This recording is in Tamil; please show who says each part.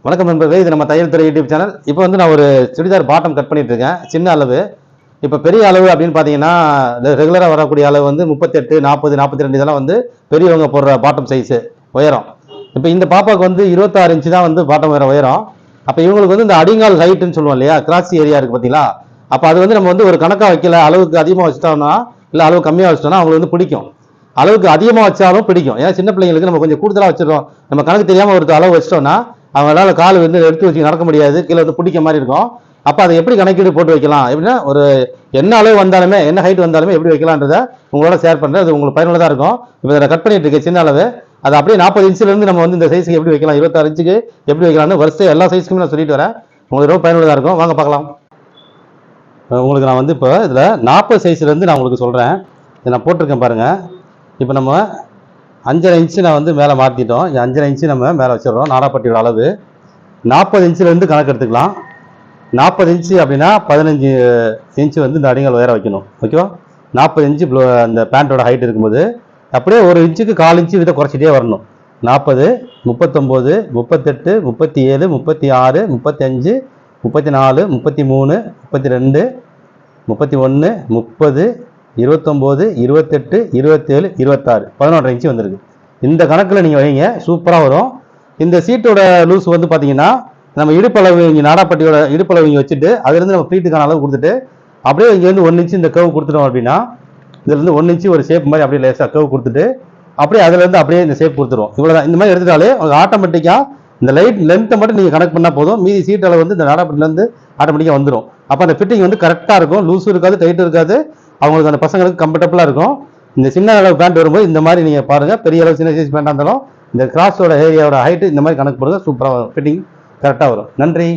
Speaker 1: வணக்கம் நண்பர்களே, இது நம்ம தையல் துறை யூடியூப் சேனல். இப்போ வந்து நான் ஒரு சுடிதார் பாட்டம் கட் பண்ணிட்டு இருக்கேன், சின்ன அளவு. இப்போ பெரிய அளவு அப்படின்னு பார்த்தீங்கன்னா, ரெகுலராக வரக்கூடிய அளவு வந்து 38, 40, 42 இதெல்லாம் வந்து பெரியவங்க போடுற பாட்டம் சைஸு உயரம். இப்போ இந்த பாப்பாவுக்கு வந்து 26 இன்ச்சு தான் வந்து பாட்டம் உயரம். அப்போ இவங்களுக்கு வந்து இந்த அடிங்கால் ஹைட்டுன்னு சொல்லுவோம் இல்லையா, கிராஸ் ஏரியா இருக்குது பார்த்தீங்களா. அப்போ அது வந்து நம்ம வந்து ஒரு கணக்காக வைக்கல, அளவுக்கு அதிகமாக வச்சுட்டோம்னா இல்லை அளவு கம்மியாக வச்சுட்டோம்னா அவங்களுக்கு வந்து பிடிக்கும். அளவுக்கு அதிகமாக வச்சாலும் பிடிக்கும். ஏன்னா சின்ன பிள்ளைங்களுக்கு நம்ம கொஞ்சம் கூடுதலாக வச்சிடறோம், நம்ம கணக்கு தெரியாமல் ஒரு அளவு வச்சிட்டோம்னா அவங்களால கால் வந்து எடுத்து வச்சு நடக்க முடியாது, கீழே வந்து பிடிக்க மாதிரி இருக்கும். அப்போ அதை எப்படி கணக்கீடு போட்டு வைக்கலாம் எப்படின்னா, ஒரு என்ன அளவு வந்தாலுமே என்ன ஹைட் வந்தாலுமே எப்படி வைக்கலான்றதை உங்களோட ஷேர் பண்ணுறேன். அது உங்களுக்கு பயனுள்ளதாக இருக்கும். இப்போ இதை கட் பண்ணிட்டு இருக்கு சின்ன அளவு, அது அப்படியே 40 இன்ச்சிலேருந்து நம்ம வந்து இந்த சைஸுக்கு எப்படி வைக்கலாம், 26 இன்ச்சுக்கு எப்படி வைக்கலாம்னு வரிசை எல்லா சைஸுக்குமே நான் சொல்லிட்டு வரேன். உங்களுக்கு ரொம்ப பயனுள்ளதாக இருக்கும். வாங்க பார்க்கலாம். உங்களுக்கு நான் வந்து இப்போ இதில் 40 சைஸ்லேருந்து நான் உங்களுக்கு சொல்கிறேன். இதை நான் போட்டிருக்கேன் பாருங்கள். இப்போ நம்ம 5.5 இன்ச்சு நான் வந்து மேலே மாற்றிட்டோம். 5.5 இன்ச்சு நம்ம மேலே வச்சிடறோம். நாடாப்பட்டியோட அளவு 40 இன்ச்சிலேருந்து கணக்கு எடுத்துக்கலாம். 40 இன்ச்சு அப்படின்னா 15 இன்ச்சு வந்து இந்த அடிகள் உயர வைக்கணும். ஓகேவா? 40 இன்ச்சு அந்த பேண்ட்டோட ஹைட் இருக்கும்போது அப்படியே ஒரு இன்ச்சுக்கு 1/4 இன்ச்சு வித குறைச்சிட்டே வரணும். 40, 39, 38, 37, 36, 35, 34, 33, 32, 31, 30, 29, 28, 27, 26, 11.5 இன்ச்சு வந்துருக்கு. இந்த கணக்கில் நீங்கள் வைங்க, சூப்பராக வரும். இந்த சீட்டோட லூஸ் வந்து பார்த்தீங்கன்னா, நம்ம இடுப்பளவு இங்கே நாடாப்பட்டியோட இடுப்பளவு இங்கே வச்சுட்டு அதுலேருந்து நம்ம ப்ளீட்டுக்கான அளவு கொடுத்துட்டு அப்படியே இங்கேருந்து 1 இன்ச்சு இந்த கர்வ் கொடுத்துட்டோம் அப்படின்னா, இதுலேருந்து 1 இன்ச்சு ஒரு ஷேப் மாதிரி அப்படியே லேசாக கர்வ் கொடுத்துட்டு அப்படியே அதுலேருந்து அப்படியே இந்த ஷேப் கொடுத்துருவோம். இவ்வளோதான். இந்த மாதிரி எடுத்துட்டாலே உங்களுக்கு ஆட்டோமேட்டிக்காக இந்த லென்த்தை மட்டும் நீங்கள் கனெக்ட் பண்ணால் போதும். மீதி சீட் அளவு வந்து இந்த நாடாப்பட்டிலேருந்து ஆட்டோமேட்டிக்காக வந்துடும். அப்போ அந்த ஃபிட்டிங் வந்து கரெக்டாக இருக்கும், லூஸும் இருக்காது, டைட்டும் இருக்காது. அவங்களுக்கு அந்த பசங்களுக்கு கம்ஃபர்டபுளாக இருக்கும். இந்த சின்ன அளவு பேண்ட் வரும்போது இந்த மாதிரி நீங்கள் பாருங்கள். பெரிய அளவு சின்ன சைஸ் பேண்டாக இருந்தாலும் இந்த கிராஸோட ஏரியாவோட ஹைட்டு இந்த மாதிரி கணக்கு போடுங்க, சூப்பராக வரும், ஃபிட்டிங் கரெக்டாக வரும். நன்றி.